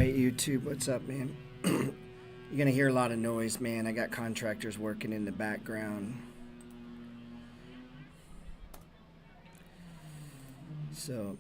Alright, YouTube, what's up, man? You're gonna hear a lot of noise, man. I got contractors working in the background. So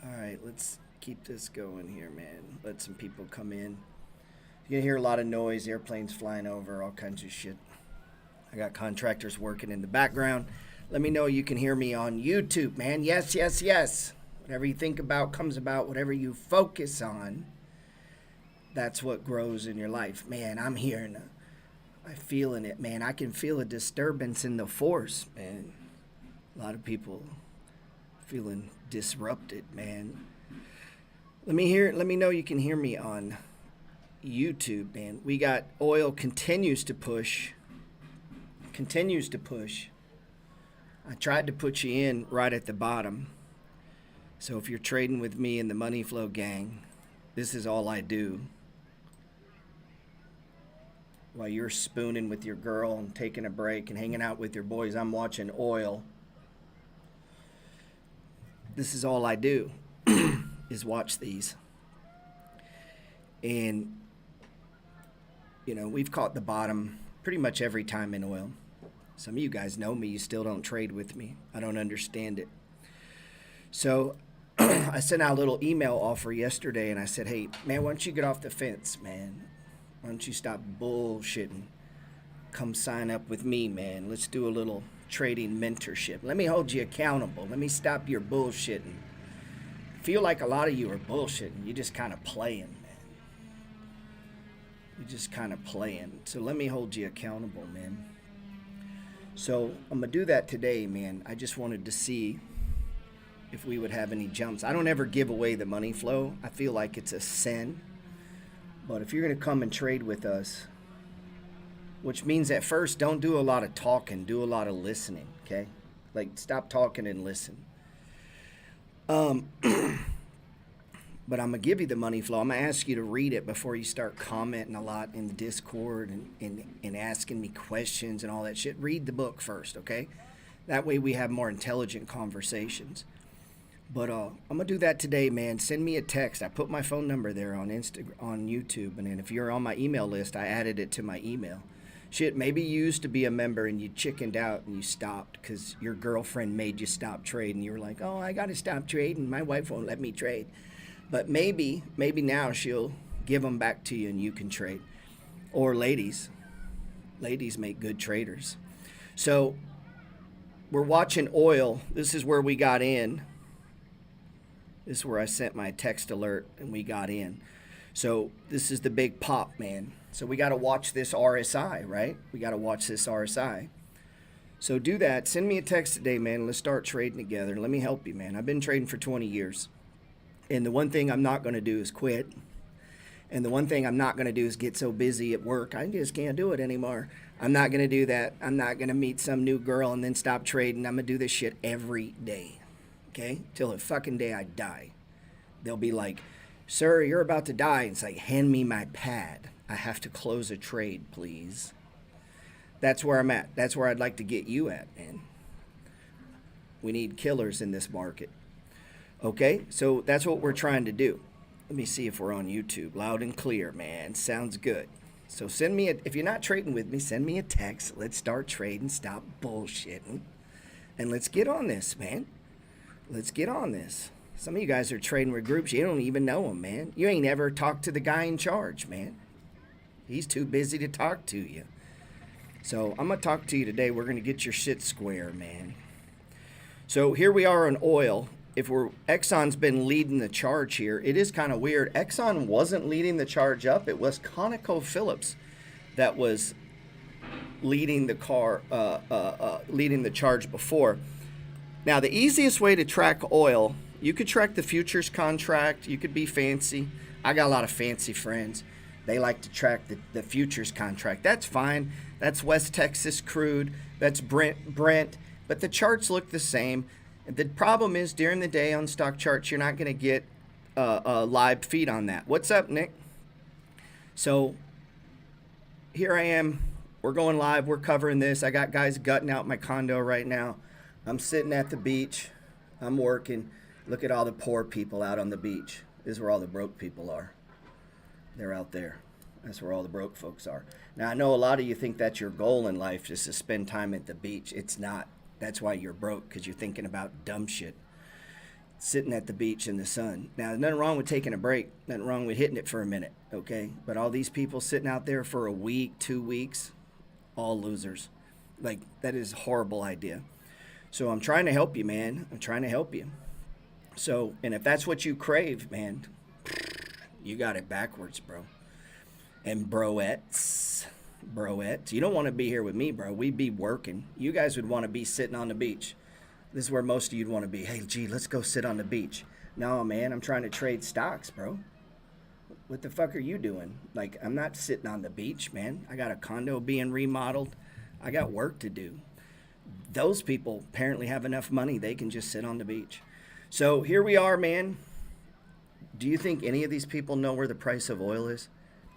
alright, let's keep this going here, man. Let some people come in. You're gonna hear a lot of noise, airplanes flying over, all kinds of shit. I got contractors working in the background. Let me know you can hear me on YouTube, man. Yes, yes, yes. Whatever you think about comes about. Whatever you focus on, that's what grows in your life. Man, I'm hearing, I'm feeling it, man. I can feel a disturbance in the force, man. A lot of people feeling disrupted, man. Let me know you can hear me on YouTube, man. We got oil continues to push. I tried to put you in right at the bottom. So if you're trading with me in the Money Flow gang, this is all I do. While you're spooning with your girl and taking a break and hanging out with your boys, I'm watching oil. This is all I do is watch these. And, you know, we've caught the bottom pretty much every time in oil. Some of you guys know me. You still don't trade with me. I don't understand it. So I sent out a little email offer yesterday, and I said, hey, man, why don't you get off the fence, man? Why don't you stop bullshitting? Come sign up with me, man. Let's do a little trading mentorship. Let me hold you accountable. Let me stop your bullshitting. I feel like a lot of you are bullshitting. You're just kind of playing, man. You're just kind of playing. So let me hold you accountable, man. So I'm going to do that today, man. I just wanted to see if we would have any jumps. I don't ever give away the money flow. I feel like it's a sin. But if you're going to come and trade with us, which means at first don't do a lot of talking, do a lot of listening, okay? Like stop talking and listen. But I'm going to give you the money flow. I'm going to ask you to read it before you start commenting a lot in the Discord and asking me questions and all that shit. Read the book first, okay? That way we have more intelligent conversations. But I'm going to do that today, man. Send me a text. I put my phone number there on on YouTube. And then if you're on my email list, I added it to my email. Shit, maybe you used to be a member and you chickened out and you stopped because your girlfriend made you stop trading. You were like, oh, I got to stop trading. My wife won't let me trade. But maybe now she'll give them back to you and you can trade. Or ladies make good traders. So we're watching oil. This is where we got in. This is where I sent my text alert and we got in. So this is the big pop, man. So we got to watch this RSI, right? We got to watch this RSI. So do that. Send me a text today, man. Let's start trading together. Let me help you, man. I've been trading for 20 years. And the one thing I'm not going to do is quit. And the one thing I'm not going to do is get so busy at work. I just can't do it anymore. I'm not going to do that. I'm not going to meet some new girl and then stop trading. I'm going to do this shit every day. Okay? Till the fucking day I die. They'll be like, sir, you're about to die. And it's like, hand me my pad. I have to close a trade, please. That's where I'm at. That's where I'd like to get you at, man. We need killers in this market. Okay, so that's what we're trying to do. Let me see if we're on YouTube. Loud and clear, man. Sounds good. So send me if you're not trading with me, send me a text. Let's start trading. Stop bullshitting. And let's get on this, man. Let's get on this. Some of you guys are trading with groups. You don't even know them, man. You ain't ever talked to the guy in charge, man. He's too busy to talk to you. So I'm going to talk to you today. We're going to get your shit square, man. So here we are on oil. Exxon's been leading the charge here. It is kind of weird. Exxon wasn't leading the charge up. It was ConocoPhillips that was leading the leading the charge before. Now, the easiest way to track oil, you could track the futures contract. You could be fancy. I got a lot of fancy friends. They like to track the futures contract. That's fine. That's West Texas crude. That's Brent. But the charts look the same. The problem is during the day on stock charts, you're not going to get a live feed on that. What's up, Nick? So here I am. We're going live. We're covering this. I got guys gutting out my condo right now. I'm sitting at the beach. I'm working. Look at all the poor people out on the beach. This is where all the broke people are. They're out there. That's where all the broke folks are. Now, I know a lot of you think that's your goal in life, just to spend time at the beach. It's not. That's why you're broke, because you're thinking about dumb shit. Sitting at the beach in the sun. Now, there's nothing wrong with taking a break. Nothing wrong with hitting it for a minute, okay? But all these people sitting out there for a week, 2 weeks, all losers. Like, that is a horrible idea. So I'm trying to help you, man. I'm trying to help you. So, and if that's what you crave, man, you got it backwards, bro. And broettes, you don't want to be here with me, bro. We'd be working. You guys would want to be sitting on the beach. This is where most of you'd want to be. Hey, gee, let's go sit on the beach. No, man, I'm trying to trade stocks, bro. What the fuck are you doing? Like, I'm not sitting on the beach, man. I got a condo being remodeled. I got work to do. Those people apparently have enough money. They can just sit on the beach. So here we are, man. Do you think any of these people know where the price of oil is?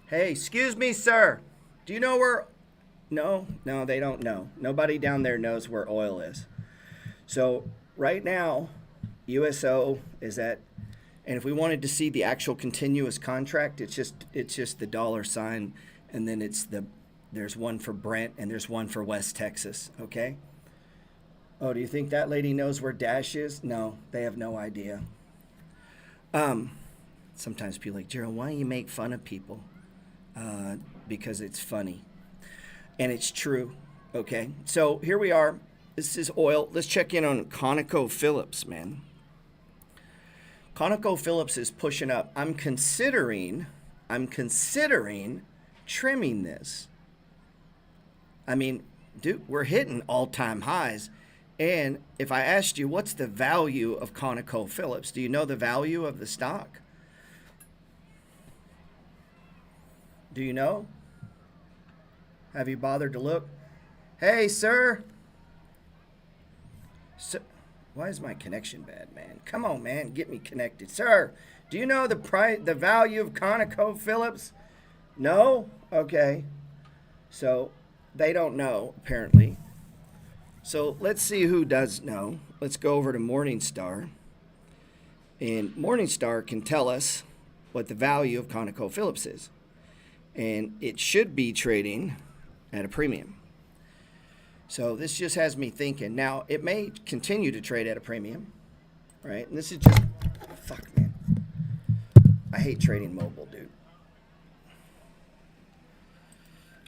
Hey, excuse me, sir. Do you know where? No, they don't know. Nobody down there knows where oil is. So right now, USO is at, and if we wanted to see the actual continuous contract, it's just the dollar sign, and then there's one for Brent and there's one for West Texas, okay? Oh, do you think that lady knows where Dash is? No, they have no idea. Sometimes people are like, Gerald, why don't you make fun of people? Because it's funny. And it's true, okay? So here we are. This is oil. Let's check in on ConocoPhillips, man. ConocoPhillips is pushing up. I'm considering trimming this. I mean, dude, we're hitting all-time highs. And if I asked you, what's the value of ConocoPhillips? Do you know the value of the stock? Do you know? Have you bothered to look? Hey, sir. Why is my connection bad, man? Come on, man. Get me connected. Sir, do you know the value of ConocoPhillips? No? Okay. So they don't know, apparently. So let's see who does know. Let's go over to Morningstar. And Morningstar can tell us what the value of ConocoPhillips is. And it should be trading at a premium. So this just has me thinking. Now, it may continue to trade at a premium, right? And this is just, fuck, man. I hate trading mobile, dude.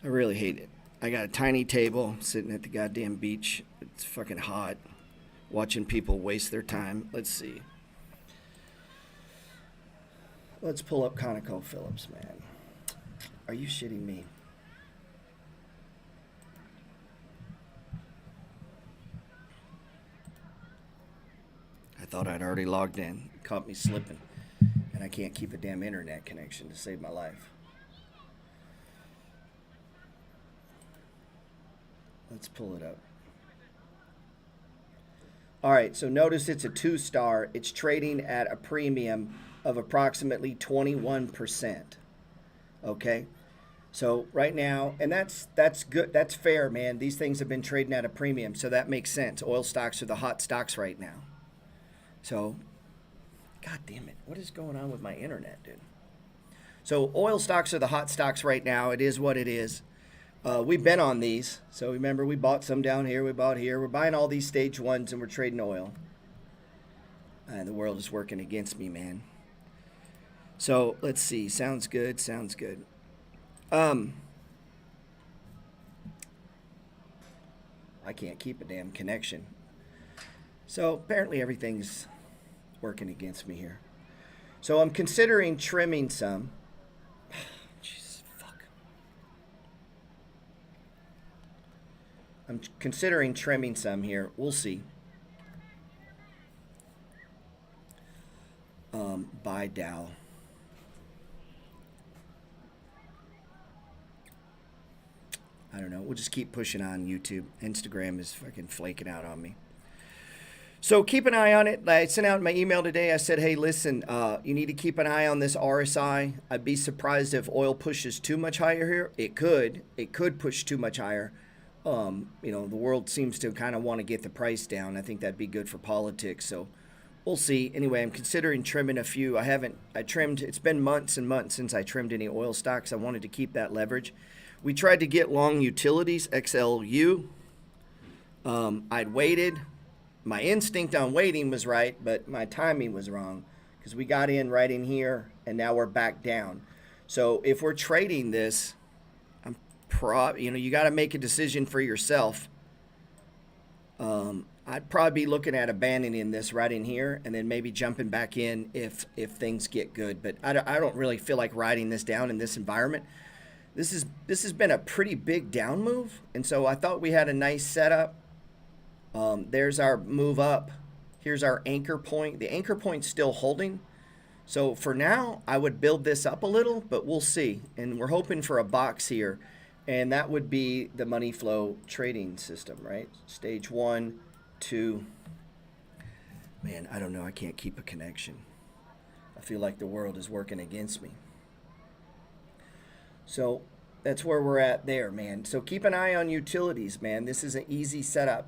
I really hate it. I got a tiny table sitting at the goddamn beach. It's fucking hot. Watching people waste their time. Let's see. Let's pull up ConocoPhillips, man. Are you shitting me? I thought I'd already logged in. It caught me slipping. And I can't keep a damn internet connection to save my life. Let's pull it up. All right, so notice it's a 2-star. It's trading at a premium of approximately 21%. Okay? So right now, and that's good. That's fair, man. These things have been trading at a premium, so that makes sense. Oil stocks are the hot stocks right now. So, God damn it. What is going on with my internet, dude? So oil stocks are the hot stocks right now. It is what it is. We've been on these. So remember, we bought some down here. We bought here. We're buying all these stage ones, and we're trading oil. And the world is working against me, man. So let's see. Sounds good. Sounds good. I can't keep a damn connection. So apparently everything's working against me here. So I'm considering trimming some. Jesus, fuck. I'm considering trimming some here. We'll see. Buy Dow. I don't know. We'll just keep pushing on YouTube. Instagram is fucking flaking out on me. So keep an eye on it. I sent out my email today. I said, hey, listen, you need to keep an eye on this RSI. I'd be surprised if oil pushes too much higher here. It could. It could push too much higher. You know, the world seems to kind of want to get the price down. I think that'd be good for politics. So we'll see. Anyway, I'm considering trimming a few. I trimmed, it's been months and months since I trimmed any oil stocks. I wanted to keep that leverage. We tried to get long utilities, XLU. I'd waited. My instinct on waiting was right, but my timing was wrong because we got in right in here and now we're back down. So if we're trading this, you got to make a decision for yourself. I'd probably be looking at abandoning this right in here and then maybe jumping back in if things get good. But I don't really feel like riding this down in this environment. This has been a pretty big down move, and so I thought we had a nice setup. There's our move up. Here's our anchor point. The anchor point's still holding. So for now, I would build this up a little, but we'll see. And we're hoping for a box here, and that would be the money flow trading system, right? Stage 1, 2. Man, I don't know. I can't keep a connection. I feel like the world is working against me. So that's where we're at there, man. So keep an eye on utilities, man. This is an easy setup.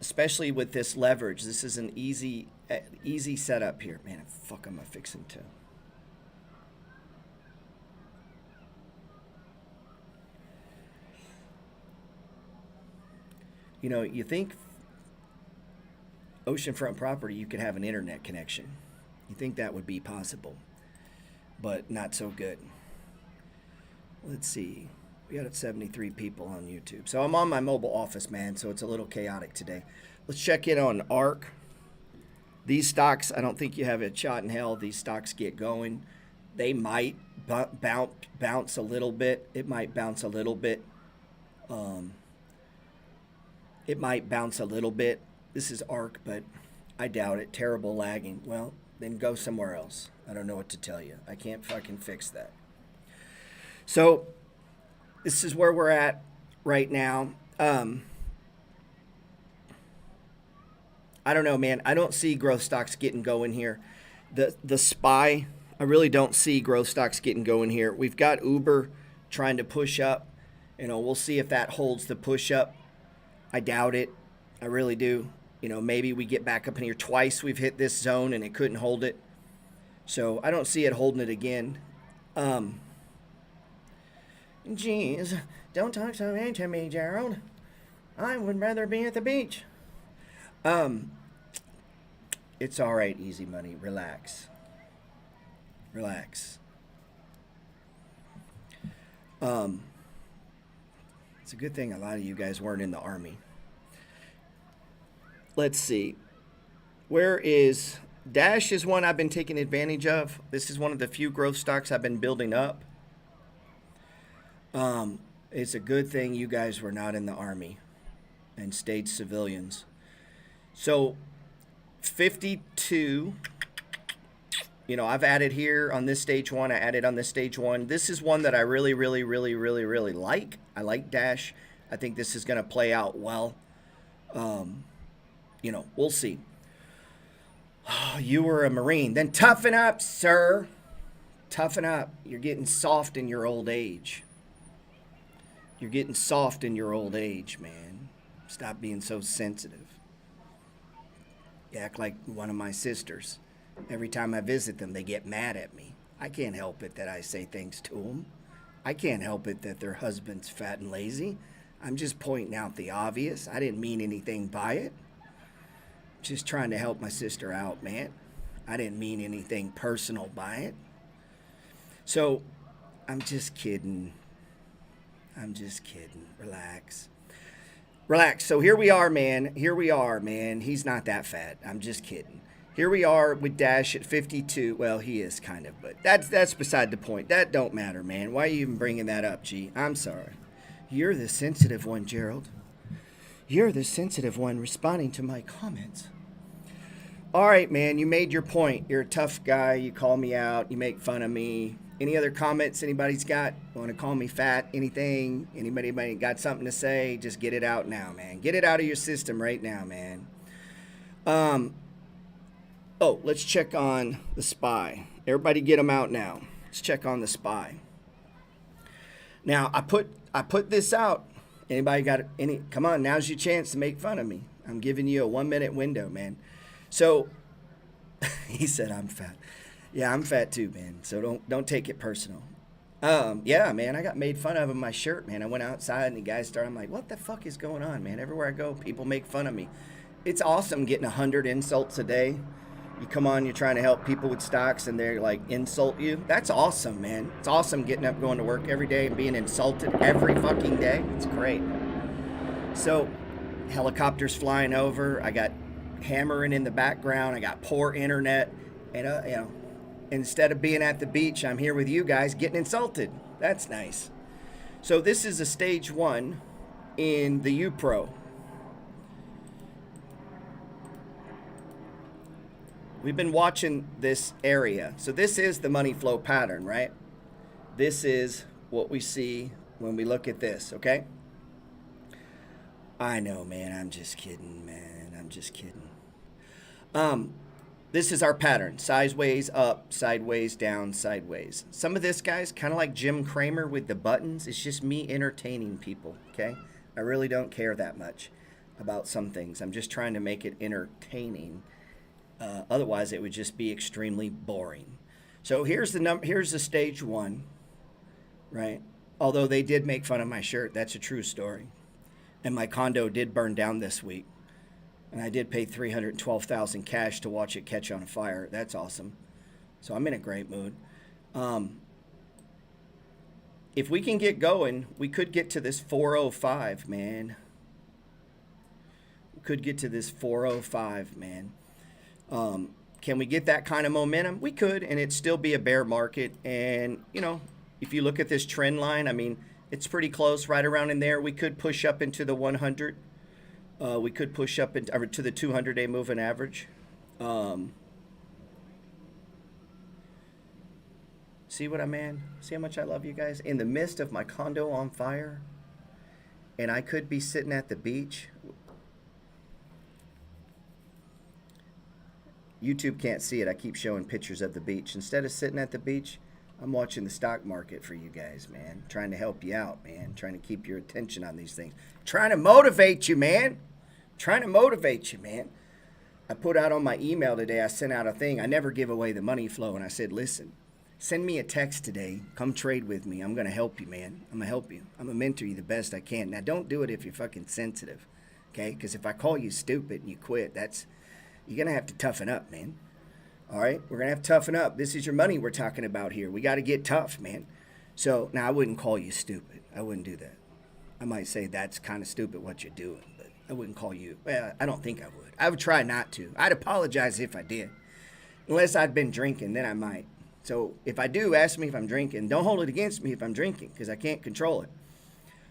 Especially with this leverage. This is an easy setup here. Man, fuck am I fixing to? You know, you think oceanfront property, you could have an internet connection. You think that would be possible, but not so good. Let's see. We got 73 people on YouTube. So I'm on my mobile office, man, so it's a little chaotic today. Let's check in on ARK. These stocks, I don't think you have a shot in hell. These stocks get going. They might bounce a little bit. It might bounce a little bit. It might bounce a little bit. This is ARK, but I doubt it. Terrible lagging. Well, then go somewhere else. I don't know what to tell you. I can't fucking fix that. So this is where we're at right now. I don't know, man. I don't see growth stocks getting going here. The SPY, I really don't see growth stocks getting going here. We've got Uber trying to push up. You know, we'll see if that holds the push up. I doubt it. I really do. You know, maybe we get back up in here twice. We've hit this zone and it couldn't hold it. So I don't see it holding it again. Jeez, don't talk so mean to me, Gerald. I would rather be at the beach. It's all right, easy money. Relax. Relax. It's a good thing a lot of you guys weren't in the army. Let's see. Where is Dash is one I've been taking advantage of. This is one of the few growth stocks I've been building up. It's a good thing you guys were not in the army and stayed civilians. So 52, you know, I've added here on this stage 1. I added on this stage 1. This is one that I really like. I like Dash. I think this is going to play out well. You know, we'll see. Oh, you were a Marine. Then toughen up, sir. Toughen up. You're getting soft in your old age. You're getting soft in your old age, man. Stop being so sensitive. You act like one of my sisters. Every time I visit them, they get mad at me. I can't help it that I say things to them. I can't help it that their husband's fat and lazy. I'm just pointing out the obvious. I didn't mean anything by it. Just trying to help my sister out, man. I didn't mean anything personal by it. So, I'm just kidding. I'm just kidding. Relax. Relax. So here we are, man. Here we are, man. He's not that fat. I'm just kidding. Here we are with Dash at 52. Well, he is kind of, but that's beside the point. That don't matter, man. Why are you even bringing that up, G? I'm sorry. You're the sensitive one, Gerald. You're the sensitive one responding to my comments. All right, man. You made your point. You're a tough guy. You call me out. You make fun of me. Any other comments anybody's got? Want to call me fat? Anything? Anybody got something to say? Just get it out now, man. Get it out of your system right now, man. Oh, let's check on the SPY. Everybody get them out now. Let's check on the SPY. Now, I put this out. Anybody got any? Come on, now's your chance to make fun of me. I'm giving you a 1 minute window, man. So, he said I'm fat. Yeah, I'm fat too, man. So don't take it personal. Yeah, man, I got made fun of in my shirt, man. I went outside and the guys started. I'm like, what the fuck is going on, man? Everywhere I go, people make fun of me. It's awesome getting 100 insults a day. You come on, you're trying to help people with stocks and they're like insult you. That's awesome, man. It's awesome getting up, going to work every day and being insulted every fucking day. It's great. So, helicopters flying over. I got hammering in the background. I got poor internet. And, you know, instead of being at the beach, I'm here with you guys getting insulted. That's nice. So this is a stage 1 in the U-Pro. We've been watching this area. So this is the money flow pattern, right? This is what we see when we look at this, okay? I know, man. I'm just kidding, man. I'm just kidding. This is our pattern. Sideways up, sideways down, sideways. Some of this, guys, kind of like Jim Cramer with the buttons. It's just me entertaining people, okay? I really don't care that much about some things. I'm just trying to make it entertaining. Otherwise, it would just be extremely boring. So here's the stage 1, right? Although they did make fun of my shirt. That's a true story. And my condo did burn down this week. And I did pay $312,000 cash to watch it catch on fire. That's awesome. So I'm in a great mood. If we can get going, we could get to this 405, man. We could get to this 405, man. Can we get that kind of momentum? We could, and it'd still be a bear market. And, you know, if you look at this trend line, I mean, it's pretty close, right around in there. We could push up into the 100. We could push up to the 200-day moving average. See what I mean? See how much I love you guys? In the midst of my condo on fire, and I could be sitting at the beach. YouTube can't see it. I keep showing pictures of the beach. Instead of sitting at the beach, I'm watching the stock market for you guys, man. Trying to help you out, man. Trying to keep your attention on these things. Trying to motivate you, man. Trying to motivate you, man. I put out on my email today, I sent out a thing. I never give away the money flow. And I said, listen, send me a text today. Come trade with me. I'm going to help you, man. I'm going to help you. I'm going to mentor you the best I can. Now, don't do it if you're fucking sensitive, okay? Because if I call you stupid and you quit, you're going to have to toughen up, man. All right? We're going to have to toughen up. This is your money we're talking about here. We got to get tough, man. So, now I wouldn't call you stupid. I wouldn't do that. I might say that's kind of stupid what you're doing, but I wouldn't call you. Well, I don't think I would. I would try not to. I'd apologize if I did. Unless I'd been drinking, then I might. So, if I do, ask me if I'm drinking. Don't hold it against me if I'm drinking, because I can't control it.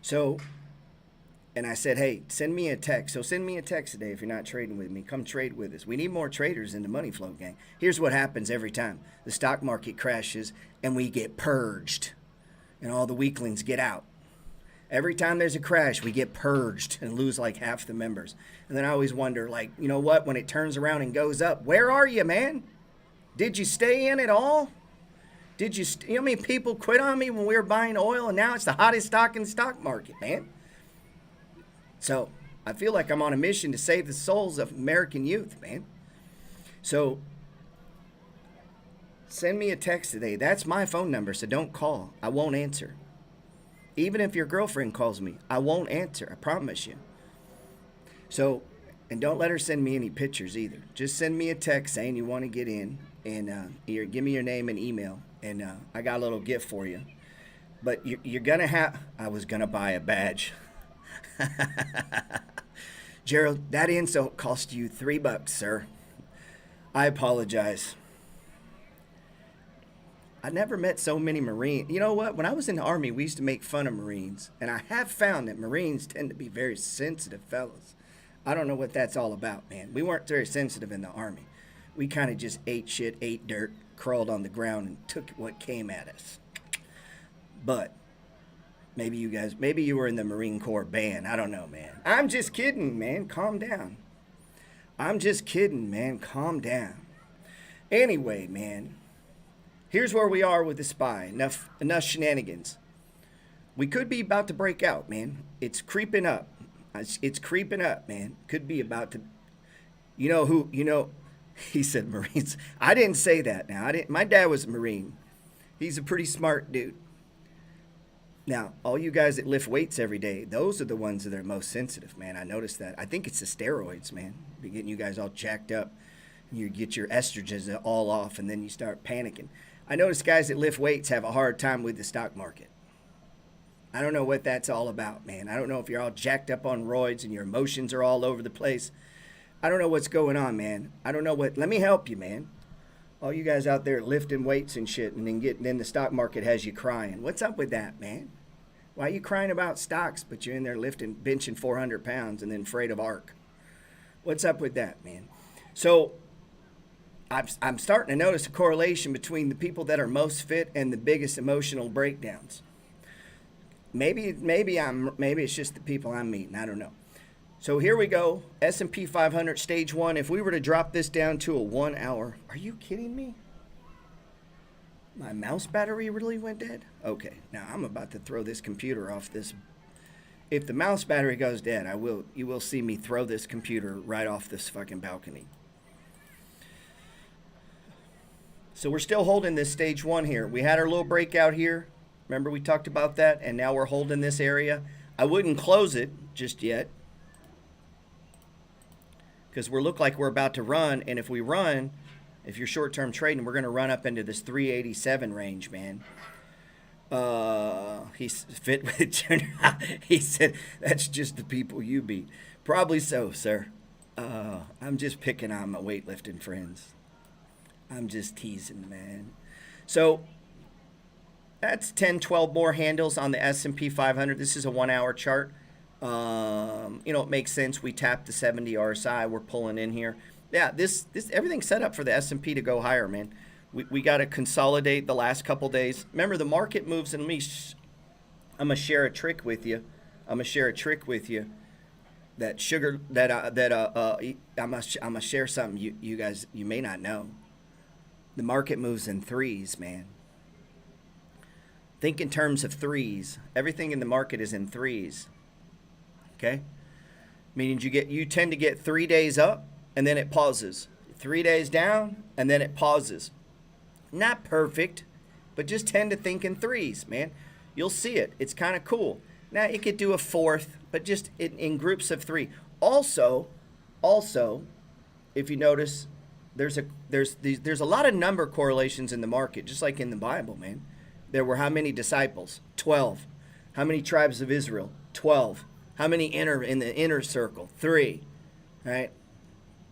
So, and I said, hey, send me a text. So send me a text today if you're not trading with me. Come trade with us. We need more traders in the money flow gang. Here's what happens every time. The stock market crashes and we get purged. And all the weaklings get out. Every time there's a crash, we get purged and lose like half the members. And then I always wonder, like, you know what? When it turns around and goes up, where are you, man? Did you stay in at all? Did you, you know how many people quit on me when we were buying oil and now it's the hottest stock in the stock market, man? So I feel like I'm on a mission to save the souls of American youth, man. So send me a text today. That's my phone number, so don't call. I won't answer. Even if your girlfriend calls me, I won't answer. I promise you. So, and don't let her send me any pictures either. Just send me a text saying you want to get in, and give me your name and email, and I got a little gift for you. But you're going to have, I was going to buy a badge. Gerald, that insult cost you $3, sir. I apologize. I never met so many Marines. You know what? When I was in the Army, we used to make fun of Marines. And I have found that Marines tend to be very sensitive fellas. I don't know what that's all about, man. We weren't very sensitive in the Army. We kind of just ate shit, ate dirt, crawled on the ground, and took what came at us. But maybe you were in the Marine Corps band. I don't know, man. I'm just kidding, man. Calm down. I'm just kidding, man. Calm down. Anyway, man, here's where we are with the SPY. Enough shenanigans. We could be about to break out, man. It's creeping up. It's creeping up, man. Could be about to. You know who? He said Marines. I didn't say that. Now, My dad was a Marine. He's a pretty smart dude. Now, all you guys that lift weights every day, those are the ones that are most sensitive, man. I noticed that. I think it's the steroids, man. Be getting you guys all jacked up. You get your estrogens all off, and then you start panicking. I notice guys that lift weights have a hard time with the stock market. I don't know what that's all about, man. I don't know if you're all jacked up on roids and your emotions are all over the place. I don't know what's going on, man. I don't know what. Let me help you, man. All you guys out there lifting weights and shit, and then the stock market has you crying. What's up with that, man? Why are you crying about stocks, but you're in there benching 400 pounds and then afraid of ARK? What's up with that, man? So I'm starting to notice a correlation between the people that are most fit and the biggest emotional breakdowns. Maybe it's just the people I'm meeting. I don't know. So here we go. S&P 500 stage 1. If we were to drop this down to a 1 hour, are you kidding me? My mouse battery really went dead? Okay, now I'm about to throw this computer off this. If the mouse battery goes dead, you will see me throw this computer right off this fucking balcony. So we're still holding this stage 1 here. We had our little breakout here. Remember we talked about that? And now we're holding this area. I wouldn't close it just yet, because we look like we're about to run. And if we run, if you're short-term trading, we're going to run up into this 387 range, man. He's fit with He said, that's just the people you beat. Probably so, sir. I'm just picking on my weightlifting friends. I'm just teasing, man. So that's 10, 12 more handles on the S&P 500. This is a 1 hour chart. It makes sense. We tapped the 70 RSI. We're pulling in here. Yeah, this everything's set up for the S&P to go higher, man. We got to consolidate the last couple days. Remember, the market moves, and I'm gonna share a trick with you. I'm gonna share something you guys may not know. The market moves in threes, man. Think in terms of threes. Everything in the market is in threes. Okay? Meaning you tend to get 3 days up and then it pauses. 3 days down and then it pauses. Not perfect, but just tend to think in threes, man. You'll see it. It's kind of cool. Now it could do a fourth, but just in groups of 3. Also, if you notice, there's a lot of number correlations in the market, just like in the Bible, man. There were how many disciples? 12. How many tribes of Israel? 12. How many in the inner circle? 3. Right?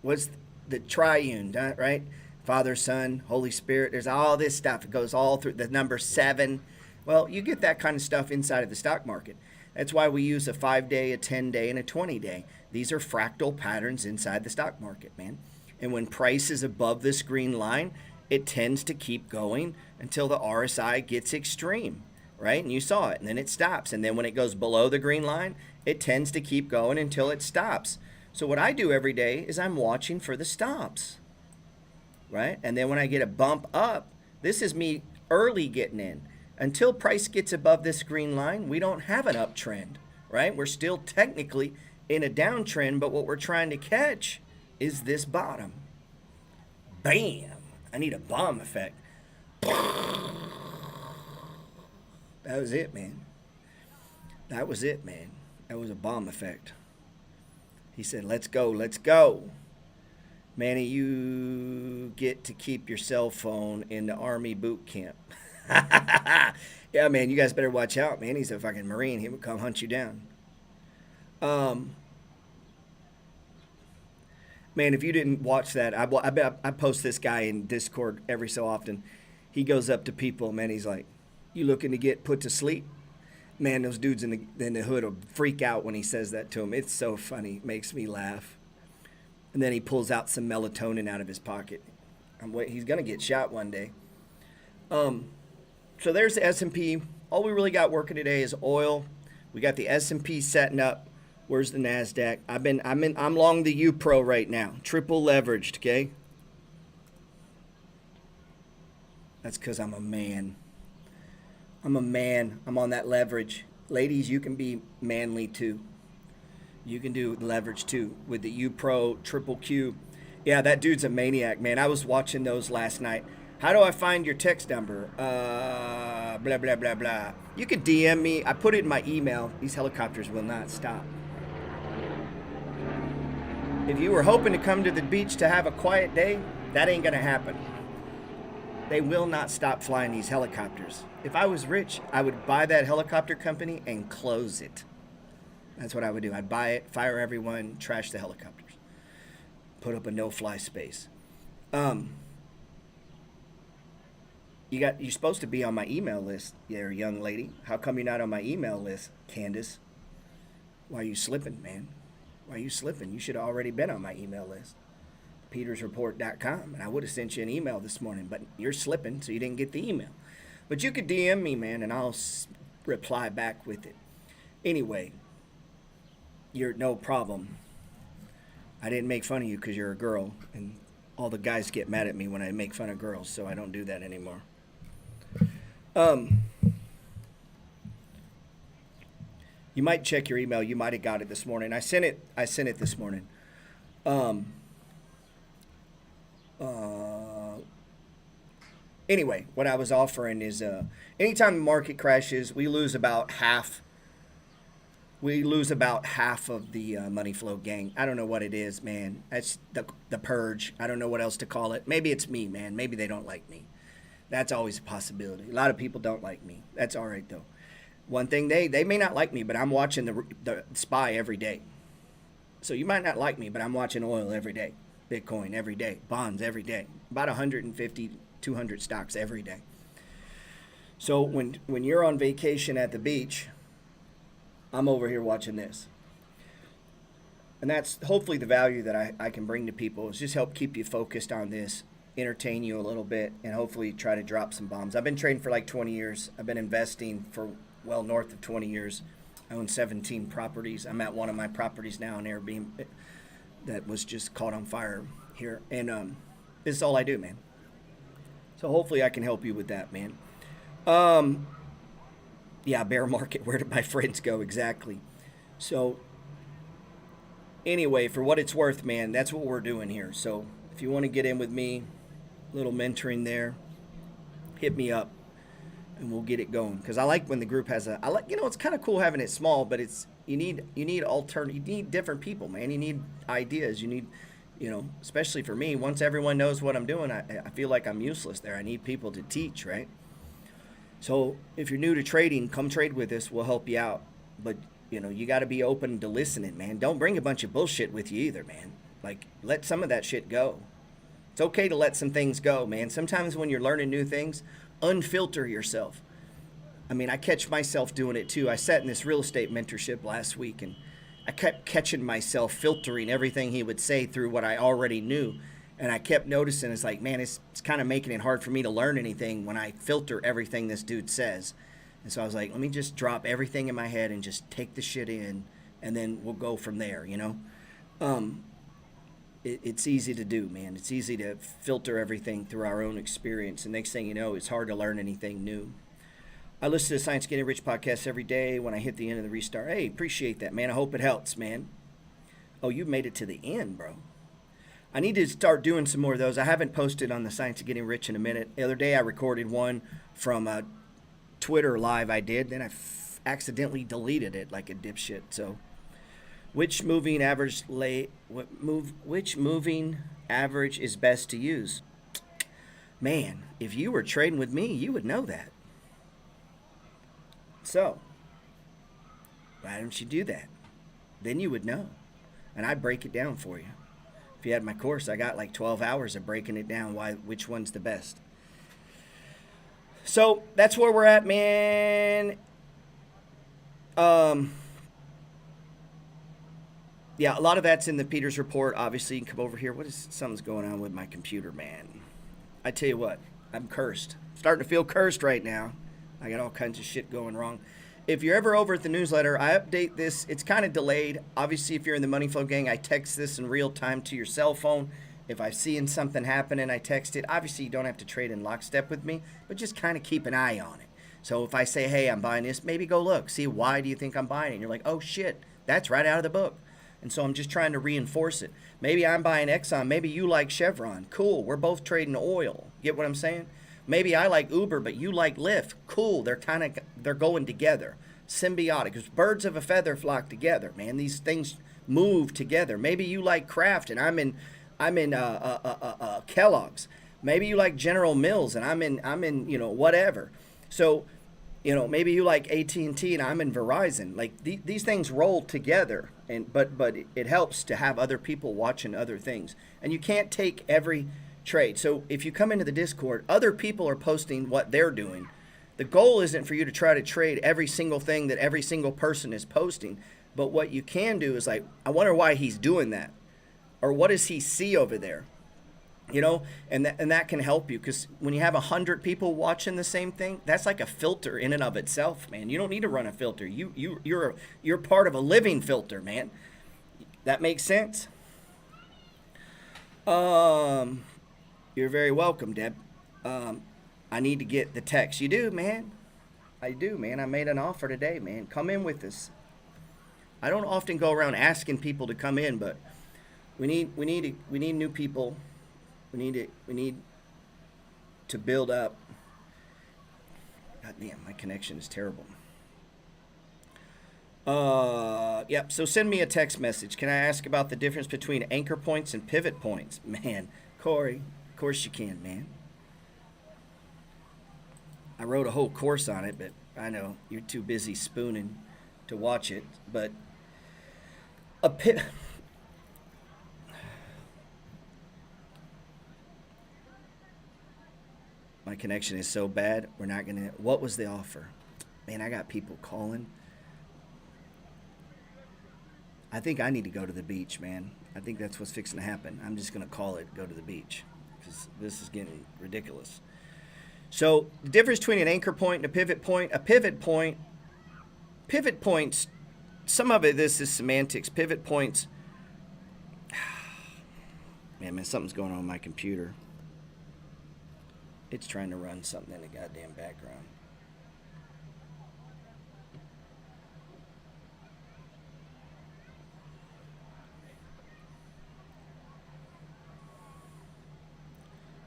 What's the triune, right? Father, Son, Holy Spirit. There's all this stuff. It goes all through the number 7. Well, you get that kind of stuff inside of the stock market. That's why we use a 5-day, a 10-day, and a 20-day. These are fractal patterns inside the stock market, man. And when price is above this green line, it tends to keep going until the RSI gets extreme, right? And you saw it, and then it stops. And then when it goes below the green line, it tends to keep going until it stops. So what I do every day is I'm watching for the stops, right? And then when I get a bump up, this is me early getting in. Until price gets above this green line, we don't have an uptrend, right? We're still technically in a downtrend, but what we're trying to catch is this bottom. Bam! I need a bomb effect. That was it, man. That was it, man. That was a bomb effect. He said, let's go, let's go. Manny, you get to keep your cell phone in the Army boot camp. Yeah, man, you guys better watch out, man. He's a fucking Marine. He would come hunt you down. Man, if you didn't watch that, I post this guy in Discord every so often. He goes up to people, man. He's like, you looking to get put to sleep? Man, those dudes in the hood will freak out when he says that to them. It's so funny. It makes me laugh. And then he pulls out some melatonin out of his pocket. He's gonna get shot one day. So there's the S&P. All we really got working today is oil. We got the S&P setting up. Where's the Nasdaq? I'm long the UPRO right now, triple leveraged. Okay. That's because I'm a man. I'm a man. I'm on that leverage. Ladies, you can be manly too. You can do leverage too with the U Pro Triple Q. Yeah, that dude's a maniac, man. I was watching those last night. How do I find your text number? Blah, blah, blah, blah. You can DM me. I put it in my email. These helicopters will not stop. If you were hoping to come to the beach to have a quiet day, that ain't going to happen. They will not stop flying these helicopters. If I was rich, I would buy that helicopter company and close it. That's what I would do. I'd buy it, fire everyone, trash the helicopters, put up a no-fly space. You're supposed to be on my email list, there, young lady. How come you're not on my email list, Candace? Why are you slipping, man? Why are you slipping? You should have already been on my email list. petersreport.com, and I would have sent you an email this morning, but you're slipping, so you didn't get the email. But you could DM me, man, and I'll reply back with it. Anyway, you're no problem. I didn't make fun of you because you're a girl, and all the guys get mad at me when I make fun of girls, so I don't do that anymore. You might check your email. You might have got it this morning. I sent it this morning. Anyway, what I was offering is anytime the market crashes, we lose about half of the money flow gang. I don't know what it is, man. That's the purge. I don't know what else to call it. Maybe it's me, man. Maybe they don't like me. That's always a possibility. A lot of people don't like me. That's all right, though. One thing, they may not like me, but I'm watching the SPY every day. So you might not like me, but I'm watching oil every day, Bitcoin every day, bonds every day, about 150, 200 stocks every day. So when you're on vacation at the beach, I'm over here watching this. And that's hopefully the value that I can bring to people is just help keep you focused on this, entertain you a little bit, and hopefully try to drop some bombs. I've been trading for like 20 years. I've been investing for well north of 20 years. I own 17 properties. I'm at one of my properties now in Airbnb that was just caught on fire here. And this is all I do, man. So hopefully I can help you with that, man. Yeah, bear market. Where did my friends go? Exactly. So anyway, for what it's worth, man, that's what we're doing here. So if you want to get in with me, a little mentoring there, hit me up and we'll get it going. Because I like when the group has it's kind of cool having it small, but you need different people, man. You need ideas. You need, especially for me, once everyone knows what I'm doing, I feel like I'm useless there. I need people to teach, right? So if you're new to trading, come trade with us. We'll help you out. But, you got to be open to listening, man. Don't bring a bunch of bullshit with you either, man. Like, let some of that shit go. It's okay to let some things go, man. Sometimes when you're learning new things, unfilter yourself. I mean, I catch myself doing it too. I sat in this real estate mentorship last week, and I kept catching myself filtering everything he would say through what I already knew. And I kept noticing, it's like, man, it's kind of making it hard for me to learn anything when I filter everything this dude says. And so I was like, let me just drop everything in my head and just take the shit in, and then we'll go from there, It's easy to do, man. It's easy to filter everything through our own experience. And next thing you know, it's hard to learn anything new. I listen to the Science Getting Rich podcast every day when I hit the end of the restart. Hey, appreciate that, man. I hope it helps, man. Oh, you made it to the end, bro. I need to start doing some more of those. I haven't posted on the Science of Getting Rich in a minute. The other day I recorded one from a Twitter live I did. Then I accidentally deleted it like a dipshit. So which moving average is best to use? Man, if you were trading with me, you would know that. So why don't you do that? Then you would know. And I'd break it down for you. If you had my course, I got like 12 hours of breaking it down, which one's the best. So that's where we're at, man. Yeah, a lot of that's in the Peters report. Obviously, you can come over here. Something's going on with my computer, man. I tell you what, I'm cursed. Starting to feel cursed right now. I got all kinds of shit going wrong. If you're ever over at the newsletter, I update this. It's kind of delayed. Obviously, if you're in the Money Flow gang, I text this in real time to your cell phone. If I'm seeing something happening, I text it. Obviously, you don't have to trade in lockstep with me, but just kind of keep an eye on it. So if I say, hey, I'm buying this, maybe go look. See, why do you think I'm buying it? And you're like, oh, shit, that's right out of the book. And so I'm just trying to reinforce it. Maybe I'm buying Exxon. Maybe you like Chevron. Cool. We're both trading oil. Get what I'm saying? Maybe I like Uber, but you like Lyft. Cool. They're going together. Symbiotic. Because birds of a feather flock together, man. These things move together. Maybe you like Kraft and I'm in Kellogg's. Maybe you like General Mills and I'm in whatever. So, maybe you like AT&T and I'm in Verizon. Like these things roll together, but it helps to have other people watching other things. And you can't take every trade. So if you come into the Discord, other people are posting what they're doing. The goal isn't for you to try to trade every single thing that every single person is posting. But what you can do is like, I wonder why he's doing that, or what does he see over there? And that can help you, because when you have 100 people watching the same thing, that's like a filter in and of itself, man. You don't need to run a filter. You're part of a living filter, man. That makes sense? You're very welcome, Deb. I need to get the text. You do, man. I do, man. I made an offer today, man. Come in with us. I don't often go around asking people to come in, but we need new people. We need to build up. God damn, my connection is terrible. Yep, so send me a text message. Can I ask about the difference between anchor points and pivot points? Man, Corey, of course you can, man. I wrote a whole course on it, but I know you're too busy spooning to watch it. But a pivot... My connection is so bad, we're not going to... What was the offer? Man, I got people calling. I think I need to go to the beach, man. I think that's what's fixing to happen. I'm just going to call it, go to the beach, because this is getting ridiculous. So the difference between an anchor point and a pivot points, some of it, this is semantics. Pivot points, man, something's going on with my computer. It's trying to run something in the goddamn background.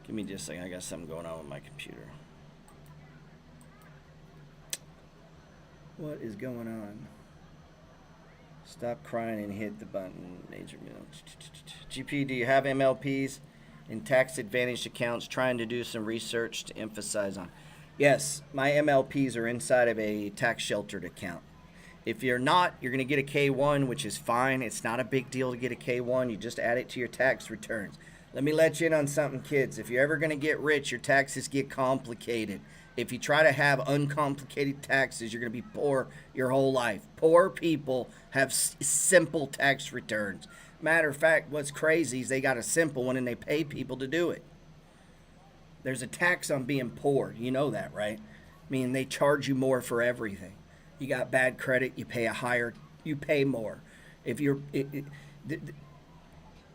Give me just a second. I got something going on with my computer. What is going on? Stop crying and hit the button. Major GP, do you have MLPs in tax advantaged accounts? Trying to do some research to emphasize on. Yes, my MLPs are inside of a tax sheltered account. If you're not, you're going to get a K1, which is fine. It's not a big deal to get a K1. You just add it to your tax returns. Let me let you in on something, kids. If you're ever going to get rich, your taxes get complicated. If you try to have uncomplicated taxes, you're going to be poor your whole life. Poor people have simple tax returns. Matter of fact, what's crazy is they got a simple one and they pay people to do it. There's a tax on being poor. You know that, right? I mean, they charge you more for everything. You got bad credit, you pay more. If you're...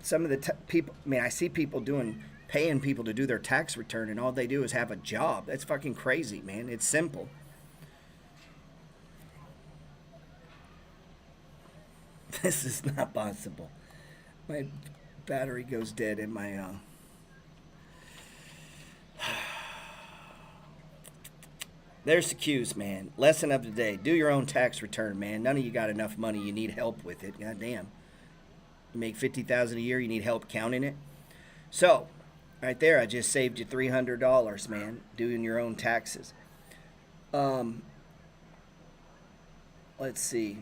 some of the people, I mean, I see people paying people to do their tax return, and all they do is have a job. That's fucking crazy, man. It's simple. This is not possible. My battery goes dead in my... There's the cues, man. Lesson of the day. Do your own tax return, man. None of you got enough money. You need help with it. God damn. You make $50,000 a year, you need help counting it. So, right there, I just saved you $300, man, doing your own taxes. Let's see.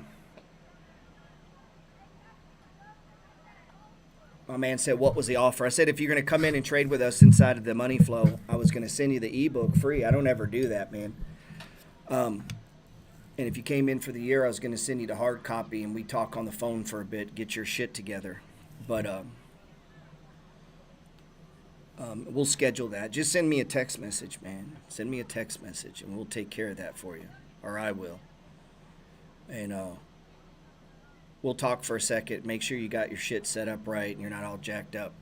My man said, what was the offer? I said, if you're going to come in and trade with us inside of the Money Flow, I was going to send you the ebook free. I don't ever do that, man. And if you came in for the year, I was going to send you the hard copy, and we talk on the phone for a bit, get your shit together. But We'll schedule that. Just send me a text message, man. Send me a text message, and we'll take care of that for you, or I will. And we'll talk for a second. Make sure you got your shit set up right and you're not all jacked up.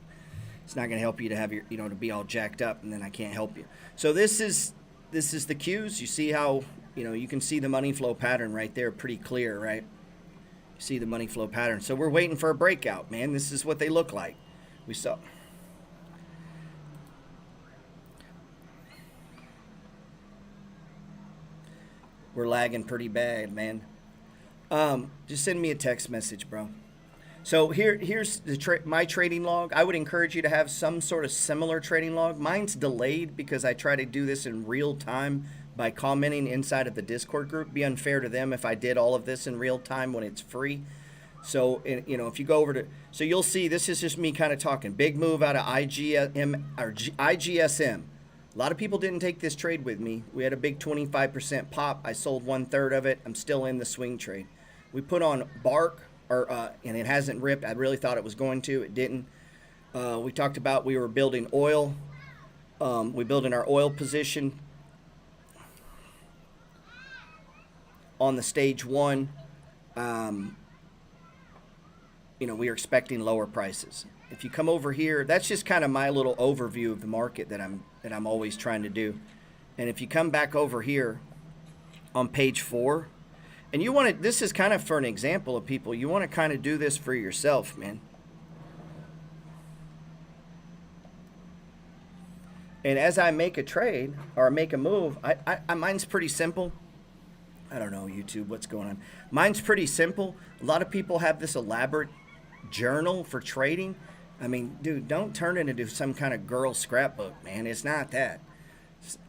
It's not going to help you to have your, to be all jacked up, and then I can't help you. So this is the cues. You see how, you can see the money flow pattern right there, pretty clear, right? You see the money flow pattern. So we're waiting for a breakout, man. This is what they look like. We saw. We're lagging pretty bad, man. Just send me a text message, bro. So here's my trading log. I would encourage you to have some sort of similar trading log. Mine's delayed because I try to do this in real time by commenting inside of the Discord group. Be unfair to them if I did all of this in real time when it's free. So, if you go over to, so you'll see this is just me kind of talking. Big move out of IGSM. A lot of people didn't take this trade with me. We had a big 25% pop. I sold 1/3 of it. I'm still in the swing trade. We put on Bark, and it hasn't ripped. I really thought it was going to. It didn't. We talked about we were building oil. We built in our oil position on the stage one. We are expecting lower prices. If you come over here, that's just kind of my little overview of the market that I'm always trying to do. And if you come back over here on page 4, and you want to, this is kind of for an example of people, you want to kind of do this for yourself, man. And as I make a trade or make a move, mine's pretty simple. I don't know, YouTube, what's going on? Mine's pretty simple. A lot of people have this elaborate journal for trading. I mean, dude, don't turn it into some kind of girl scrapbook, man. It's not that.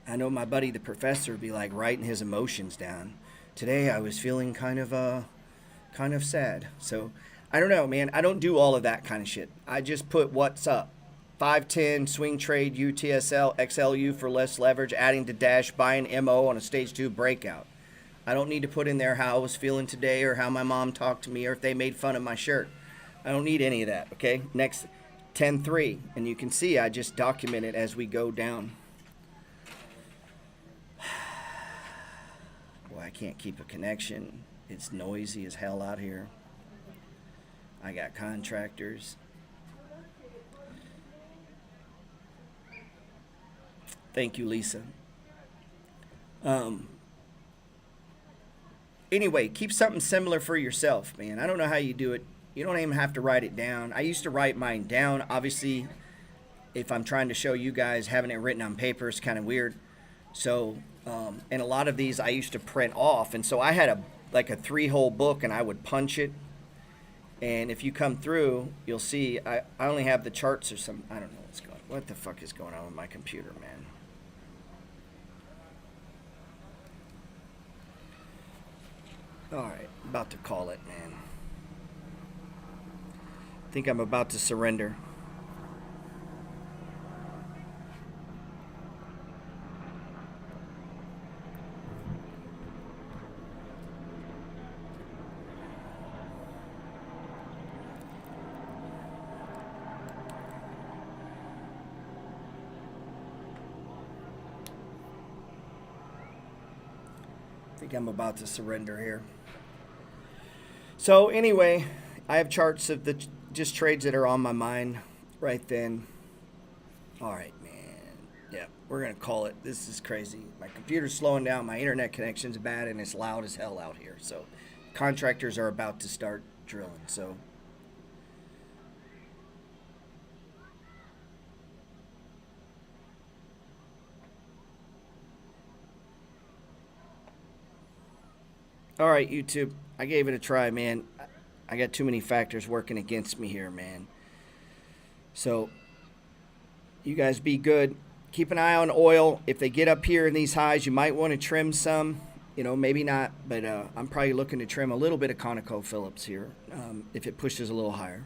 I know my buddy, the professor, would be like writing his emotions down. Today I was feeling kind of sad. So I don't know, man. I don't do all of that kind of shit. I just put what's up. 510, swing trade, UTSL, XLU for less leverage, adding to dash, buying MO on a stage 2 breakout. I don't need to put in there how I was feeling today or how my mom talked to me or if they made fun of my shirt. I don't need any of that, okay? Next, 10-3, and you can see I just document it as we go down. Boy, I can't keep a connection. It's noisy as hell out here. I got contractors. Thank you, Lisa. Anyway, keep something similar for yourself, man. I don't know how you do it. You don't even have to write it down. I used to write mine down. Obviously, if I'm trying to show you guys, having it written on paper is kind of weird. So, and a lot of these I used to print off. And so I had a 3-hole book, and I would punch it. And if you come through, you'll see I only have the charts or some, I don't know what the fuck is going on with my computer, man. All right, about to call it, man. I think I'm about to surrender. I think I'm about to surrender here. So anyway, I have charts of the just trades that are on my mind right then. All right, man. Yeah, we're going to call it. This is crazy. My computer's slowing down. My internet connection's bad, and it's loud as hell out here. So contractors are about to start drilling. So all right, YouTube. I gave it a try, man. I got too many factors working against me here, man. So you guys be good. Keep an eye on oil. If they get up here in these highs, you might want to trim some. Maybe not, but I'm probably looking to trim a little bit of ConocoPhillips here if it pushes a little higher.